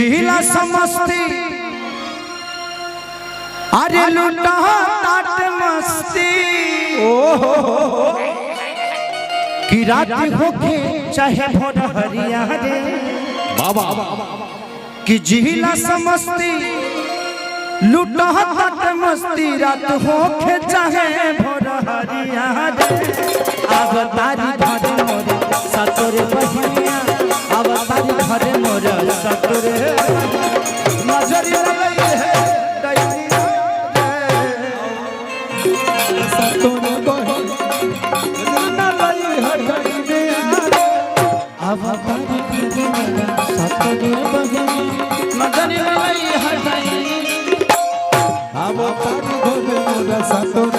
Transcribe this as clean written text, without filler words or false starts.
जिला समस्ती अरे लुटा ताट मस्ती कि रात होके चाहे भोर हरिया रे बाबा कि जिला समस्ती लुटा ताट मस्ती रात होके चाहे भोर हरिया रे अब तारी घर मोर सतोरे बहिया अब तारी घर मोर सतोरे नजर लई है दैनिया रे सतोरे बहिया लई है दैनिया अब तारी घर मोर सतोरे बहिया नजर लई है दैनिया अब तारी घर मोर सतोरे